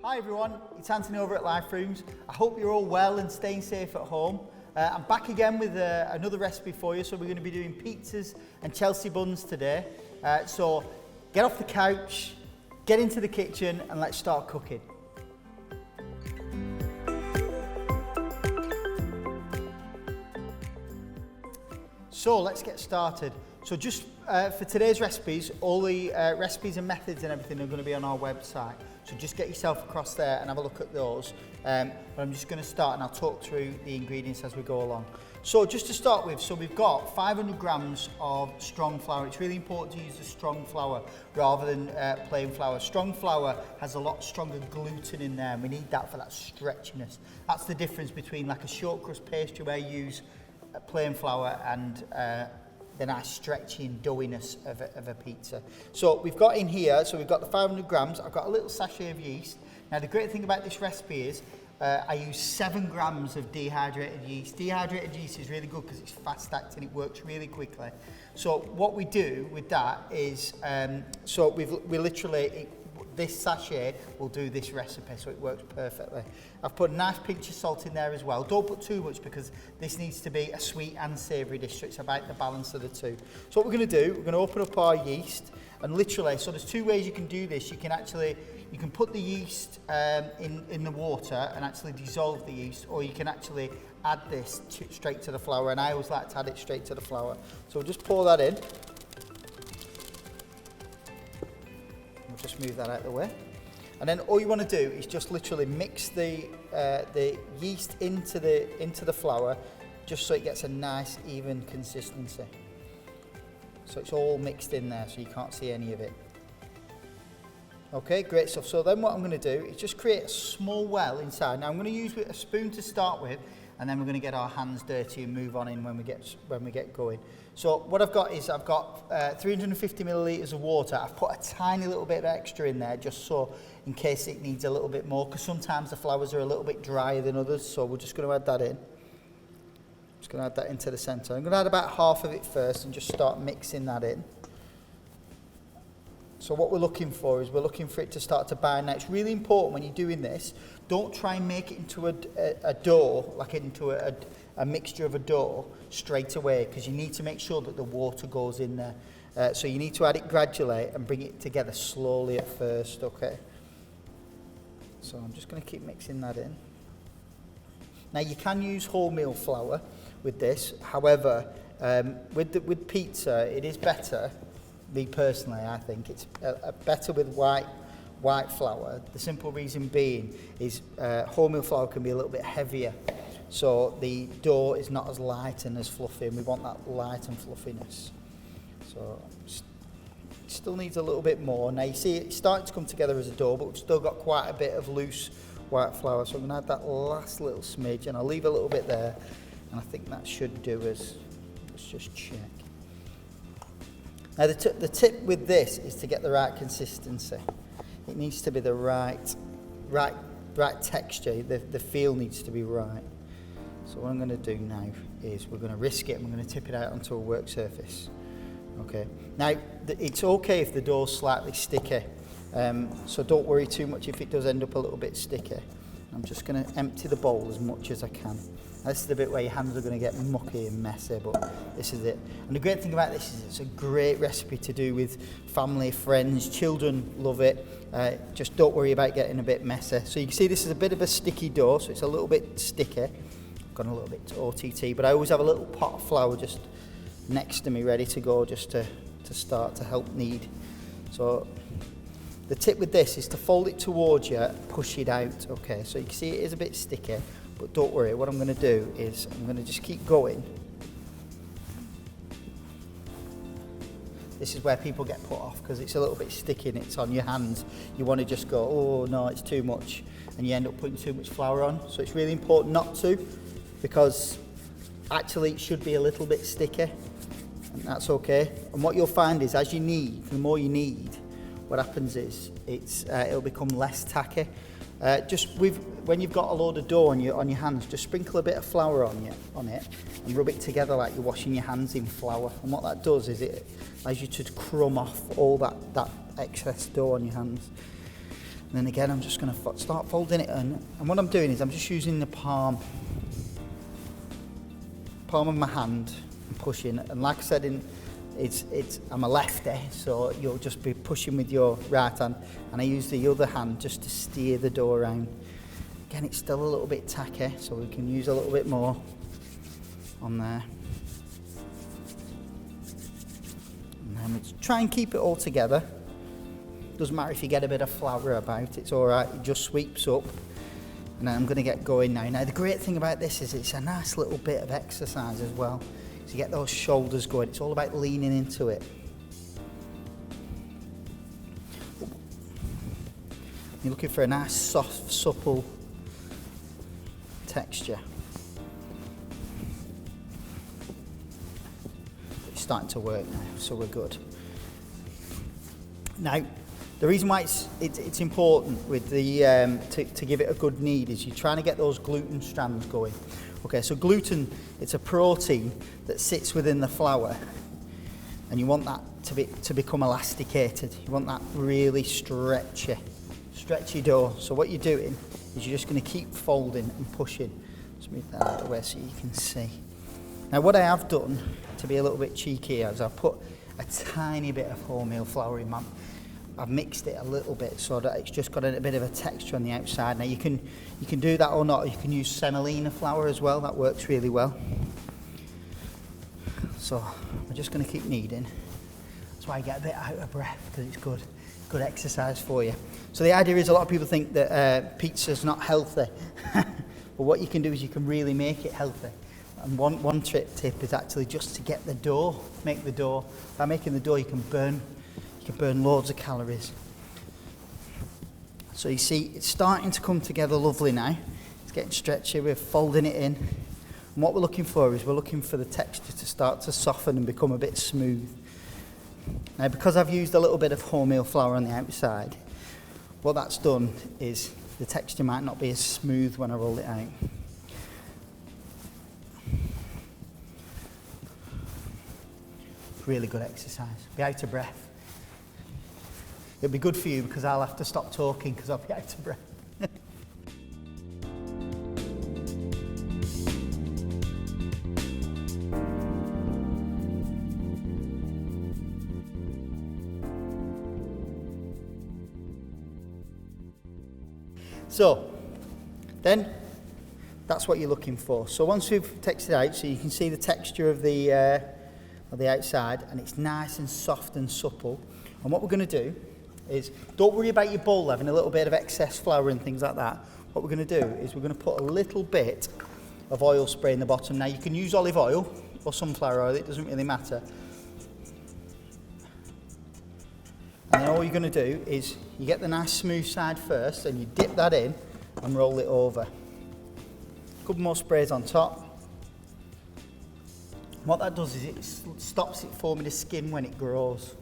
Hi everyone, it's Anthony over at Life Rooms. I hope you're all well and staying safe at home. I'm back again with another recipe for you. So we're going to be doing pizzas and Chelsea buns today. So get off the couch, get into the kitchen and let's start cooking. So let's get started. So just for today's recipes, all the recipes and methods and everything are going to be on our website. So just get yourself across there and have a look at those. But I'm just going to start and I'll talk through the ingredients as we go along. So just to start with, so we've got 500 grams of strong flour. It's really important to use the strong flour rather than plain flour. Strong flour has a lot stronger gluten in there and we need that for that stretchiness. That's the difference between like a short crust pastry where you use plain flour and the nice stretchy and doughiness of a pizza. So we've got in here, so we've got the 500 grams, I've got a little sachet of yeast. Now the great thing about this recipe is I use 7 grams of dehydrated yeast. Dehydrated yeast is really good because it's fast acting, it works really quickly. So what we do with that is, this sachet will do this recipe, so it works perfectly. I've put a nice pinch of salt in there as well. Don't put too much because this needs to be a sweet and savoury dish, so it's about the balance of the two. So what we're going to do, we're going to open up our yeast, and literally, so there's 2 ways you can do this. You can put the yeast in the water and actually dissolve the yeast, or you can actually add this straight to the flour, and I always like to add it straight to the flour. So we'll just pour that in. Just move that out of the way, and then all you want to do is just literally mix the yeast into the flour, just so it gets a nice even consistency. So it's all mixed in there, so you can't see any of it. Okay, great stuff. So then what I'm going to do is just create a small well inside. Now I'm going to use a spoon to start with, and then we're going to get our hands dirty and move on in when we get going. So what I've got is 350 millilitres of water. I've put a tiny little bit of extra in there just so in case it needs a little bit more, because sometimes the flours are a little bit drier than others. So we're just going to add that in. Just going to add that into the centre. I'm going to add about half of it first and just start mixing that in. So what we're looking for is we're looking for it to start to bind. Now it's really important when you're doing this, don't try and make it into a dough, like into a mixture of a dough straight away, because you need to make sure that the water goes in there. So you need to add it gradually and bring it together slowly at first, okay? So I'm just going to keep mixing that in. Now you can use wholemeal flour with this, however, with pizza it is better. Me personally, I think it's better with white flour. The simple reason being is wholemeal flour can be a little bit heavier, so the dough is not as light and as fluffy, and we want that light and fluffiness. So it still needs a little bit more. Now you see it's starting to come together as a dough, but we've still got quite a bit of loose white flour, so I'm going to add that last little smidge, and I'll leave a little bit there, and I think that should do us. Let's just check. Now the tip with this is to get the right consistency. It needs to be the right texture. The feel needs to be right. So what I'm going to do now is we're going to risk it and we're going to tip it out onto a work surface. Okay. Now it's okay if the dough's slightly sticky. So don't worry too much if it does end up a little bit sticky. I'm just going to empty the bowl as much as I can. This is the bit where your hands are going to get mucky and messy, but this is it. And the great thing about this is it's a great recipe to do with family, friends, children love it. Just don't worry about getting a bit messy. So you can see this is a bit of a sticky dough, so it's a little bit sticky. I've gone a little bit OTT, but I always have a little pot of flour just next to me ready to go, just to start to help knead. So the tip with this is to fold it towards you and push it out, okay? So you can see it is a bit sticky, but don't worry, what I'm going to do is I'm going to just keep going. This is where people get put off because it's a little bit sticky and it's on your hands. You want to just go, oh no, it's too much, and you end up putting too much flour on. So it's really important not to, because actually it should be a little bit sticky, and that's okay. And what you'll find is as you knead, the more you knead, what happens is it'll become less tacky. When you've got a load of dough on your hands, just sprinkle a bit of flour on it and rub it together like you're washing your hands in flour. And what that does is it allows you to crumb off all that excess dough on your hands. And then again, I'm just going to start folding it in. And what I'm doing is I'm just using the palm of my hand and pushing. And like I said, I'm a lefty, so you'll just be pushing with your right hand. And I use the other hand just to steer the dough around. Again, it's still a little bit tacky, so we can use a little bit more on there. And then we try and keep it all together. Doesn't matter if you get a bit of flour about, it's all right, it just sweeps up. And then I'm going to get going now. Now the great thing about this is it's a nice little bit of exercise as well. So you get those shoulders going, it's all about leaning into it. You're looking for a nice, soft, supple texture. It's starting to work now, so we're good. Now, the reason why it's important with the to give it a good knead is you're trying to get those gluten strands going. Okay, so gluten, it's a protein that sits within the flour, and you want that to become elasticated. You want that really stretchy dough. So what you're doing is you're just going to keep folding and pushing. Let's move that out of the way so you can see. Now what I have done, to be a little bit cheeky, is I've put a tiny bit of wholemeal flour in I've mixed it a little bit so that it's just got a bit of a texture on the outside. Now you can do that or not. You can use semolina flour as well. That works really well. So we're just going to keep kneading. That's why I get a bit out of breath, because it's good exercise for you. So the idea is a lot of people think that pizza's not healthy. But what you can do is you can really make it healthy. And one tip is actually just to get the dough, make the dough. By making the dough, you can burn loads of calories. So you see, it's starting to come together lovely now. It's getting stretchy, we're folding it in. And what we're looking for is we're looking for the texture to start to soften and become a bit smooth. Now, because I've used a little bit of wholemeal flour on the outside, what that's done is the texture might not be as smooth when I roll it out. Really good exercise. Be out of breath. It'll be good for you because I'll have to stop talking because I'll be out of breath. So, then that's what you're looking for. So once we've textured out, so you can see the texture of the outside, and it's nice and soft and supple. And what we're going to do is, don't worry about your bowl having a little bit of excess flour and things like that. What we're going to do is we're going to put a little bit of oil spray in the bottom. Now you can use olive oil or sunflower oil, it doesn't really matter. And then all you're going to do is you get the nice smooth side first and you dip that in and roll it over. A couple more sprays on top. What that does is it stops it forming a skin when it grows.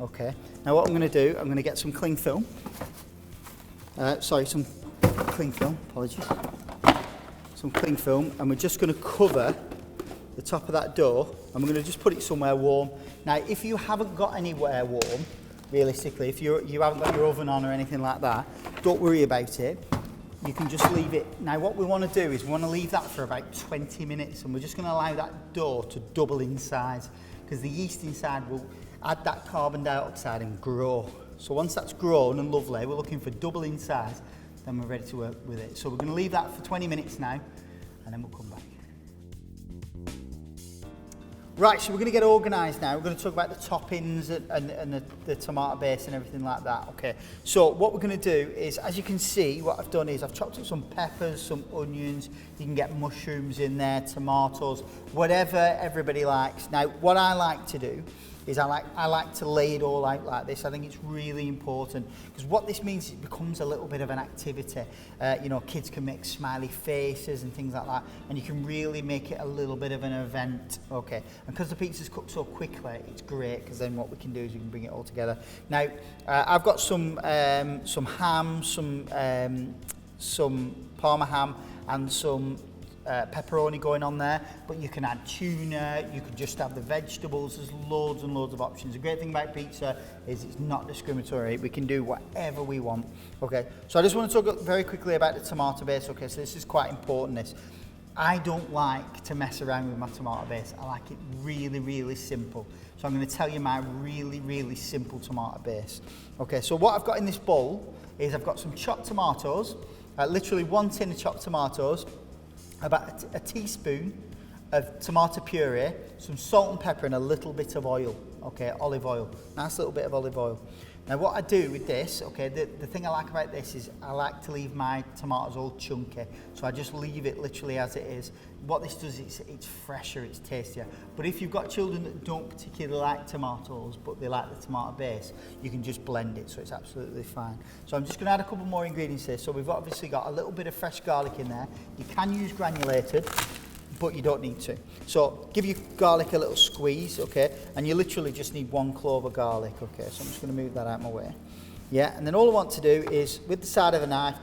Okay, now what I'm going to do, I'm going to get some cling film. Some cling film, apologies. Some cling film, and we're just going to cover the top of that dough, and we're going to just put it somewhere warm. Now, if you haven't got anywhere warm, realistically, if you haven't got your oven on or anything like that, don't worry about it. You can just leave it. Now, what we want to do is we want to leave that for about 20 minutes, and we're just going to allow that dough to double in size, because the yeast inside will add that carbon dioxide and grow. So once that's grown and lovely, we're looking for double in size, then we're ready to work with it. So we're going to leave that for 20 minutes now, and then we'll come back. Right, so we're going to get organised now. We're going to talk about the toppings and the tomato base and everything like that. Okay, so what we're going to do is, as you can see, what I've done is I've chopped up some peppers, some onions. You can get mushrooms in there, tomatoes, whatever everybody likes. Now, what I like to do is I like to lay it all out like this. I think it's really important, because what this means is it becomes a little bit of an activity. Kids can make smiley faces and things like that, and you can really make it a little bit of an event. Okay, and because the pizza's cooked so quickly, it's great, because then what we can do is we can bring it all together. Now, I've got some ham, some Parma ham, and some pepperoni going on there, but you can add tuna, you could just have the vegetables. There's loads and loads of options. The great thing about pizza is it's not discriminatory. We can do whatever we want. Okay, so I just want to talk very quickly about the tomato base. Okay, so this is quite important. I don't like to mess around with my tomato base. I like it really, really simple. So I'm going to tell you my really, really simple tomato base. Okay, so what I've got in this bowl is I've got some chopped tomatoes, literally 1 tin of chopped tomatoes, about a teaspoon of tomato puree, some salt and pepper and a little bit of oil, okay, olive oil, nice little bit of olive oil. Now what I do with this, okay, the thing I like about this is I like to leave my tomatoes all chunky, so I just leave it literally as it is. What this does is it's fresher, it's tastier. But if you've got children that don't particularly like tomatoes, but they like the tomato base, you can just blend it, so it's absolutely fine. So I'm just going to add a couple more ingredients here. So we've obviously got a little bit of fresh garlic in there. You can use granulated, but you don't need to. So give your garlic a little squeeze, okay? And you literally just need 1 clove of garlic, okay? So I'm just going to move that out of my way. Yeah, and then all I want to do is, with the side of a knife,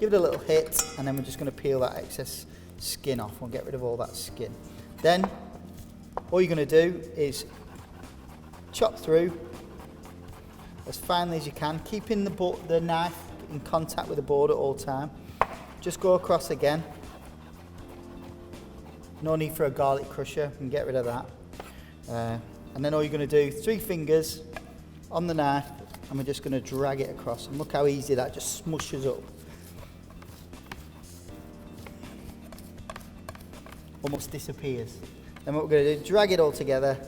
give it a little hit, and then we're just going to peel that excess skin off. We'll get rid of all that skin. Then, all you're going to do is chop through as finely as you can, keeping the knife in contact with the board at all time. Just go across again. No need for a garlic crusher, you can get rid of that. And then all you're going to do, 3 fingers on the knife, and we're just going to drag it across. And look how easy that just smushes up. Almost disappears. Then what we're going to do, drag it all together,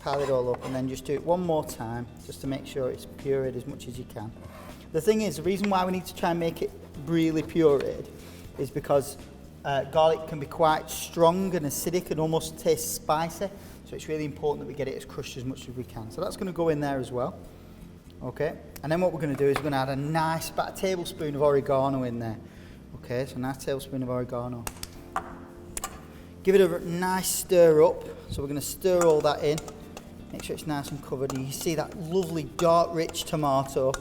pile it all up, and then just do it one more time, just to make sure it's pureed as much as you can. The thing is, the reason why we need to try and make it really pureed is because garlic can be quite strong and acidic and almost taste spicy, so it's really important that we get it as crushed as much as we can. So that's going to go in there as well. Okay, and then what we're going to do is we're going to add about a tablespoon of oregano in there. Okay, so a nice tablespoon of oregano. Give it a nice stir up. So we're going to stir all that in. Make sure it's nice and covered. And you see that lovely dark rich tomato.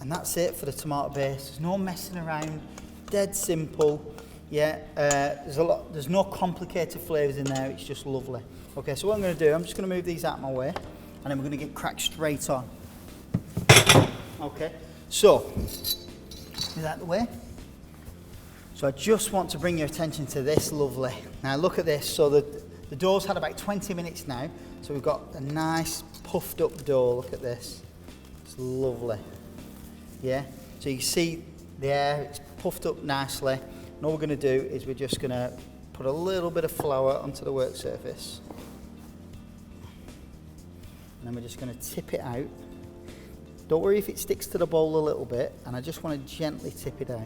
And that's it for the tomato base. There's no messing around. Dead simple. Yeah, there's no complicated flavours in there. It's just lovely. Okay, so what I'm going to do, I'm just going to move these out of my way, and then we're going to get cracked straight on. Okay, so is that the way? So I just want to bring your attention to this lovely. Now look at this. So the dough's had about 20 minutes now. So we've got a nice puffed up dough. Look at this. It's lovely. Yeah. So you can see there, it's puffed up nicely. And all we're going to do is we're just going to put a little bit of flour onto the work surface. And then we're just going to tip it out. Don't worry if it sticks to the bowl a little bit. And I just want to gently tip it out.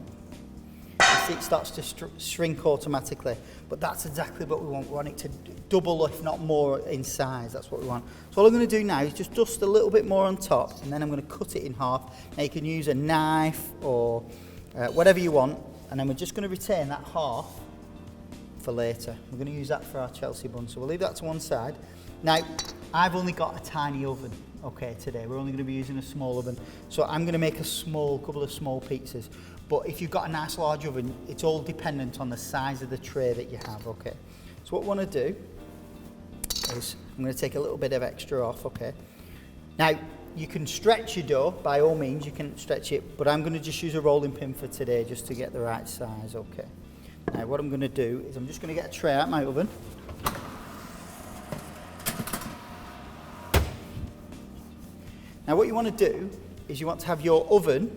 See, it starts to shrink automatically, but that's exactly what we want. We want it to double, if not more, in size. That's what we want. So all I'm going to do now is just dust a little bit more on top, and then I'm going to cut it in half. Now you can use a knife or whatever you want, and then we're just going to retain that half for later. We're going to use that for our Chelsea bun, so we'll leave that to one side. Now, I've only got a tiny oven, okay, today. We're only going to be using a small oven, so I'm going to make a couple of small pizzas. But if you've got a nice large oven, it's all dependent on the size of the tray that you have, okay? So what we want to do is, I'm going to take a little bit of extra off, okay? Now, you can stretch your dough, by all means, you can stretch it, but I'm going to just use a rolling pin for today just to get the right size, okay? Now, what I'm going to do is I'm just going to get a tray out of my oven. Now, what you want to do is you want to have your oven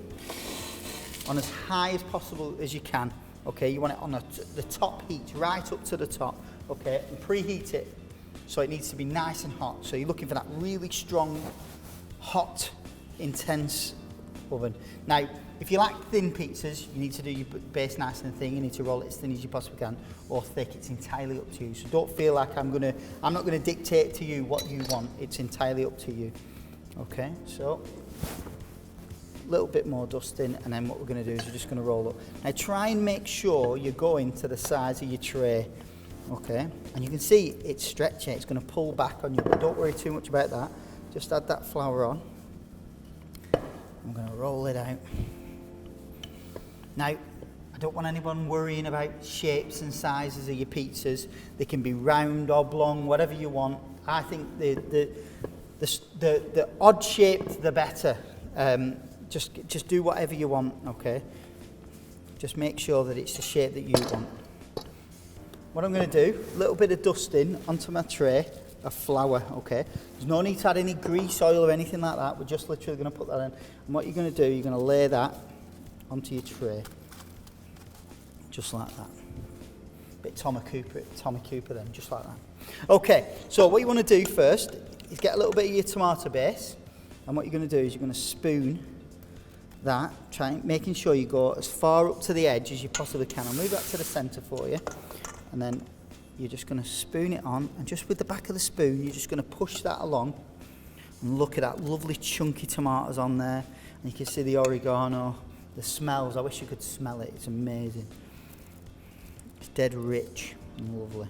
on as high as possible as you can, okay? You want it on the top heat, right up to the top, okay? And preheat it, so it needs to be nice and hot. So you're looking for that really strong, hot, intense oven. Now, if you like thin pizzas, you need to do your base nice and thin. You need to roll it as thin as you possibly can, or thick. It's entirely up to you. So don't feel like I'm not gonna dictate to you what you want. It's entirely up to you. Okay, so a little bit more dusting, and then what we're going to do is we're just going to roll up. Now try and make sure you're going to the size of your tray, okay? And you can see it's stretching, it's going to pull back on you, but don't worry too much about that. Just add that flour on. I'm going to roll it out. Now, I don't want anyone worrying about shapes and sizes of your pizzas. They can be round, oblong, whatever you want. I think the odd shaped, the better. Just do whatever you want, okay? Just make sure that it's the shape that you want. What I'm going to do, a little bit of dusting onto my tray of flour, okay? There's no need to add any grease, oil or anything like that. We're just literally going to put that in. And what you're going to do, you're going to lay that onto your tray. Just like that. Bit Tommy Cooper then, just like that. Okay, so what you want to do first is get a little bit of your tomato base. And what you're going to do is you're going to spoon that, making sure you go as far up to the edge as you possibly can. I'll move that to the centre for you. And then you're just going to spoon it on, and just with the back of the spoon, you're just going to push that along. And look at that lovely chunky tomatoes on there. And you can see the oregano, the smells. I wish you could smell it. It's amazing. It's dead rich and lovely.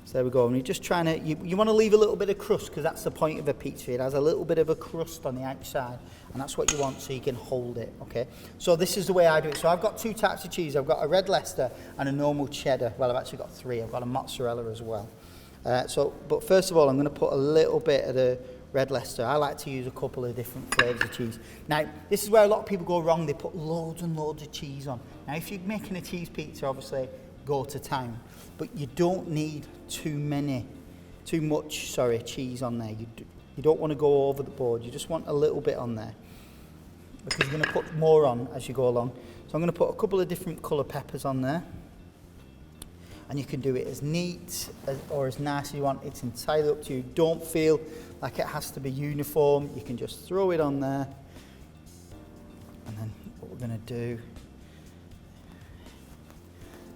So there we go. And you're just trying to, you want to leave a little bit of crust, because that's the point of a pizza. It has a little bit of a crust on the outside, and that's what you want so you can hold it, okay? So this is the way I do it. So I've got two types of cheese. I've got a red Leicester and a normal cheddar. Well, I've actually got three. I've got a mozzarella as well. But first of all, I'm going to put a little bit of the red Leicester. I like to use a couple of different flavours of cheese. Now, this is where a lot of people go wrong. They put loads and loads of cheese on. Now, if you're making a cheese pizza, obviously, go to town. But you don't need too much cheese on there. You don't want to go over the board. You just want a little bit on there, because you're going to put more on as you go along. So I'm going to put a couple of different colour peppers on there. And you can do it as neat or as nice as you want. It's entirely up to you. Don't feel like it has to be uniform. You can just throw it on there. And then what we're going to do,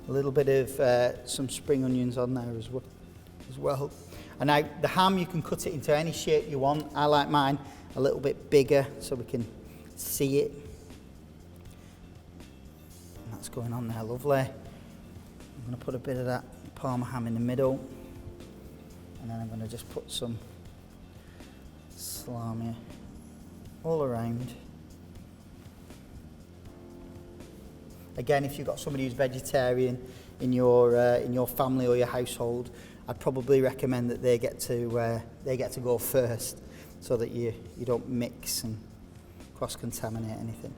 a little bit of some spring onions on there as well. And now the ham, you can cut it into any shape you want. I like mine a little bit bigger so we can see it. And that's going on there, lovely. I'm going to put a bit of that Parma ham in the middle. And then I'm going to just put some salami all around. Again, if you've got somebody who's vegetarian in your family or your household, I'd probably recommend that they get to go first, so that you don't mix and cross-contaminate anything.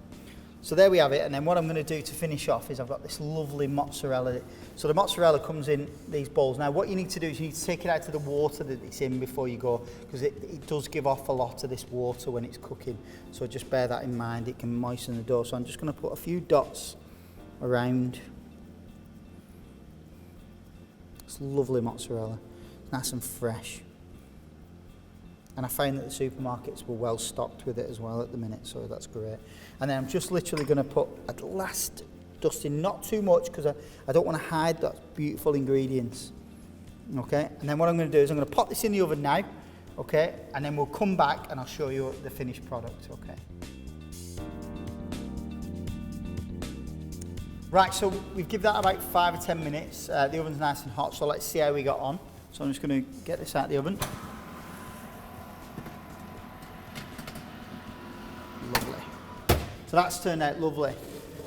So there we have it. And then what I'm going to do to finish off is I've got this lovely mozzarella. So the mozzarella comes in these bowls. Now what you need to do is you need to take it out of the water that it's in before you go, because it does give off a lot of this water when it's cooking. So just bear that in mind. It can moisten the dough. So I'm just going to put a few dots around. It's lovely mozzarella, nice and fresh. And I find that the supermarkets were well stocked with it as well at the minute, so that's great. And then I'm just literally going to put a last dusting, not too much, because I don't want to hide those beautiful ingredients. Okay, and then what I'm going to do is I'm going to pop this in the oven now, okay, and then we'll come back and I'll show you the finished product, okay. Right, so we've given that about 5 or 10 minutes. The oven's nice and hot, so let's see how we got on. So I'm just going to get this out of the oven. Lovely. So that's turned out lovely.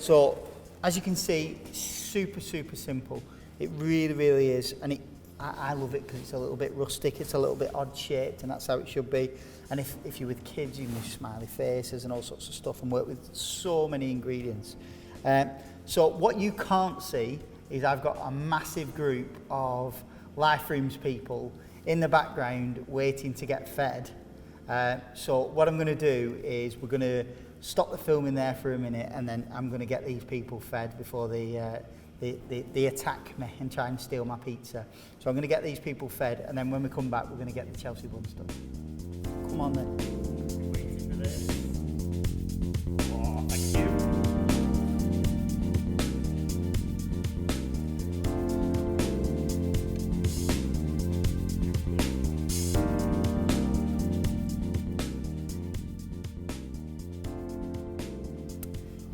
So as you can see, super, super simple. It really, really is. And I love it because it's a little bit rustic, it's a little bit odd shaped, and that's how it should be. And if you're with kids, you can use smiley faces and all sorts of stuff and work with so many ingredients. So what you can't see is I've got a massive group of Life Rooms people in the background waiting to get fed. So what I'm going to do is we're going to stop the filming there for a minute, and then I'm going to get these people fed before they attack me and try and steal my pizza. So I'm going to get these people fed, and then when we come back, we're going to get the Chelsea Buns done. Come on then. Waiting for this. Oh, thank you.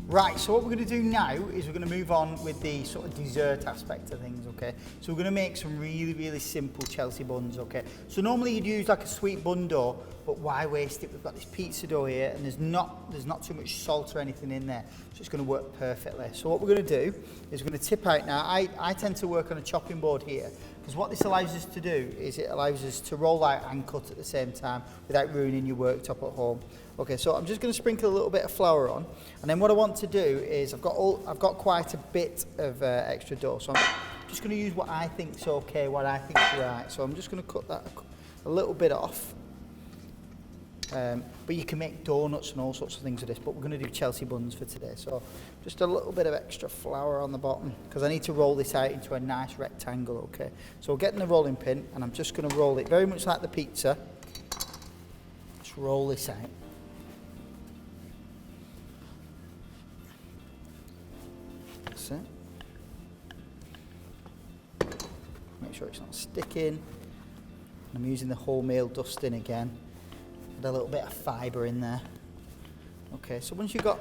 Right, so what we're going to do now is we're going to move on with the sort of dessert aspect of things, okay? okay? So we're gonna make some really, really simple Chelsea buns, okay? So normally you'd use like a sweet bun dough, but why waste it? We've got this pizza dough here, and there's not too much salt or anything in there, so it's gonna work perfectly. So what we're gonna do is we're gonna tip out now. I tend to work on a chopping board here, because what this allows us to do is it allows us to roll out and cut at the same time without ruining your worktop at home. Okay, so I'm just going to sprinkle a little bit of flour on, and then what I want to do is I've got quite a bit of extra dough, so I'm just going to use what I think's okay, what I think's right. So I'm just going to cut that a little bit off. But you can make donuts and all sorts of things with this, but we're going to do Chelsea buns for today. So just a little bit of extra flour on the bottom, because I need to roll this out into a nice rectangle, okay? So we're getting the rolling pin, and I'm just going to roll it very much like the pizza. Just roll this out. That's it. Make sure it's not sticking. I'm using the wholemeal dusting again. With a little bit of fibre in there. Okay, so once you've got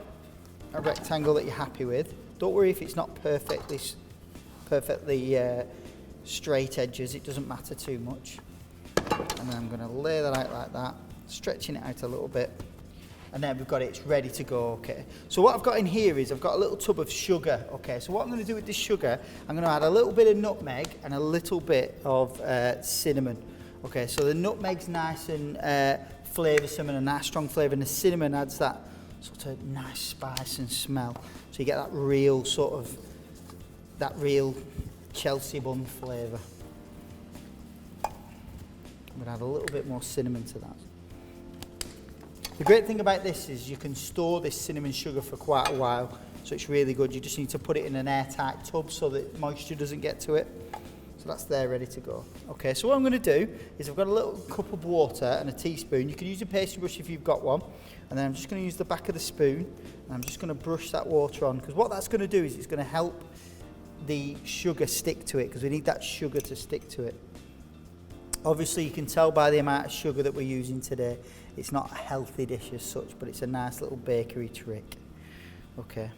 a rectangle that you're happy with, don't worry if it's not perfectly straight edges, it doesn't matter too much. And then I'm going to lay that out like that, stretching it out a little bit. And then we've got it, it's ready to go, okay. So what I've got in here is I've got a little tub of sugar, okay. So what I'm going to do with this sugar, I'm going to add a little bit of nutmeg and a little bit of cinnamon. Okay, so the nutmeg's nice and flavoursome and a nice strong flavour, and the cinnamon adds that sort of nice spice and smell. So you get that real Chelsea bun flavour. I'm going to add a little bit more cinnamon to that. The great thing about this is you can store this cinnamon sugar for quite a while, so it's really good. You just need to put it in an airtight tub so that moisture doesn't get to it. So that's there ready to go. Okay, so what I'm going to do is I've got a little cup of water and a teaspoon. You can use a pastry brush if you've got one. And then I'm just going to use the back of the spoon, and I'm just going to brush that water on, because what that's going to do is it's going to help the sugar stick to it, because we need that sugar to stick to it. Obviously you can tell by the amount of sugar that we're using today, it's not a healthy dish as such, but it's a nice little bakery trick. Okay,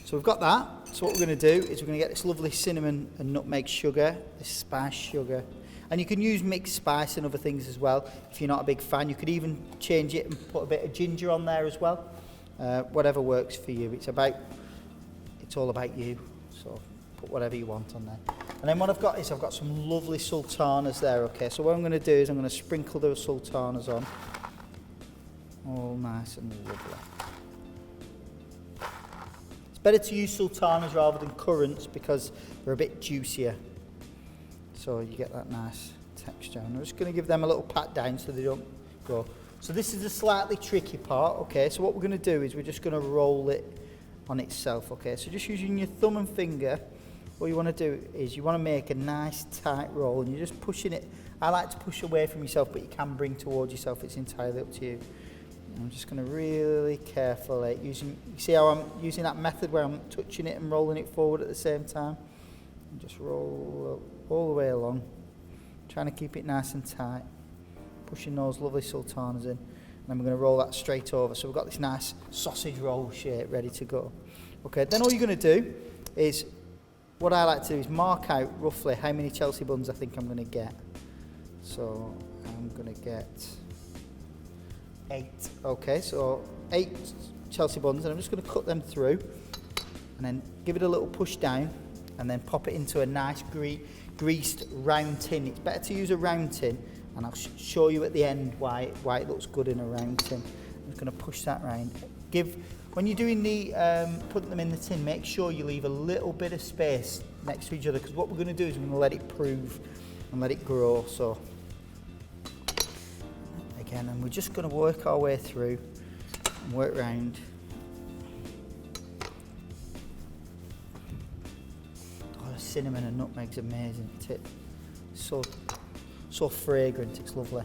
so we've got that. So what we're going to do is we're going to get this lovely cinnamon and nutmeg sugar, this spice sugar. And you can use mixed spice and other things as well. If you're not a big fan, you could even change it and put a bit of ginger on there as well. Whatever works for you. It's all about you. So put whatever you want on there. And then what I've got is I've got some lovely sultanas there, okay. So what I'm going to do is I'm going to sprinkle those sultanas on. All nice and lovely. It's better to use sultanas rather than currants because they're a bit juicier. So you get that nice texture. And I'm just going to give them a little pat down so they don't go. So this is the slightly tricky part, okay. So what we're going to do is we're just going to roll it on itself, okay. So just using your thumb and finger, what you want to do is you want to make a nice tight roll, and you're just pushing it. I like to push away from yourself, but you can bring towards yourself. It's entirely up to you. I'm just going to really carefully you see how I'm using that method where I'm touching it and rolling it forward at the same time, and just roll all the way along, trying to keep it nice and tight, pushing those lovely sultanas in, and then we're going to roll that straight over. So we've got this nice sausage roll shape ready to go. Okay, then all you're going to do is, what I like to do is mark out roughly how many Chelsea buns I think I'm going to get. So I'm going to get 8. Okay, so 8 Chelsea buns, and I'm just going to cut them through and then give it a little push down and then pop it into a nice greased round tin. It's better to use a round tin, and I'll show you at the end why it looks good in a round tin. I'm just going to push that round. When you're doing the putting them in the tin, make sure you leave a little bit of space next to each other, because what we're going to do is we're going to let it prove and let it grow. So again, and we're just going to work our way through and work round. Oh, the cinnamon and nutmeg's amazing, isn't it? So fragrant, it's lovely.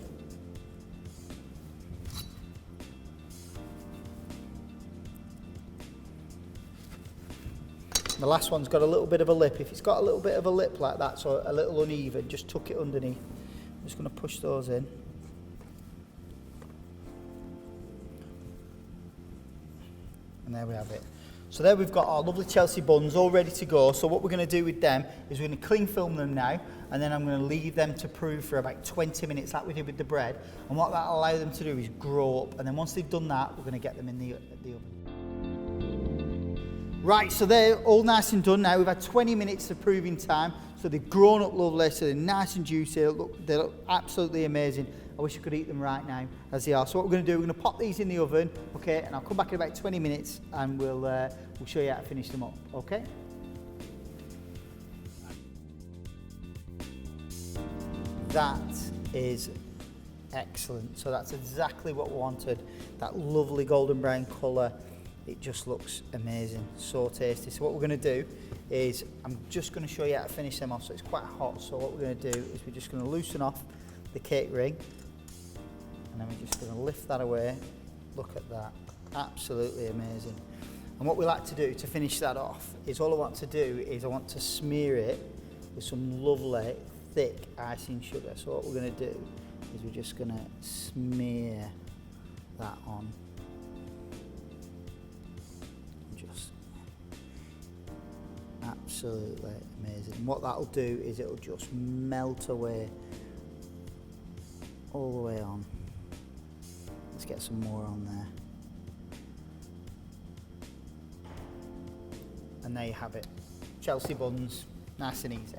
The last one's got a little bit of a lip. If it's got a little bit of a lip like that, so a little uneven, just tuck it underneath. I'm just going to push those in. And there we have it. So there we've got our lovely Chelsea buns all ready to go. So what we're going to do with them is we're going to cling film them now, and then I'm going to leave them to prove for about 20 minutes like we did with the bread. And what that'll allow them to do is grow up, and then once they've done that, we're going to get them in the oven. Right, so they're all nice and done now. We've had 20 minutes of proving time, so they've grown up lovely, so they're nice and juicy. They look absolutely amazing. I wish I could eat them right now as they are. So what we're going to do, we're going to pop these in the oven, okay, and I'll come back in about 20 minutes and we'll show you how to finish them up, okay? That is excellent. So that's exactly what we wanted. That lovely golden brown colour. It just looks amazing, so tasty. So what we're going to do is, I'm just going to show you how to finish them off. So it's quite hot, so what we're going to do is we're just going to loosen off the cake ring, and then we're just going to lift that away. Look at that, absolutely amazing. And what we like to do to finish that off is, all I want to do is I want to smear it with some lovely thick icing sugar. So what we're going to do is we're just going to smear that on. Just absolutely amazing. And what that'll do is it'll just melt away all the way on. Let's get some more on there. And there you have it. Chelsea buns, nice and easy.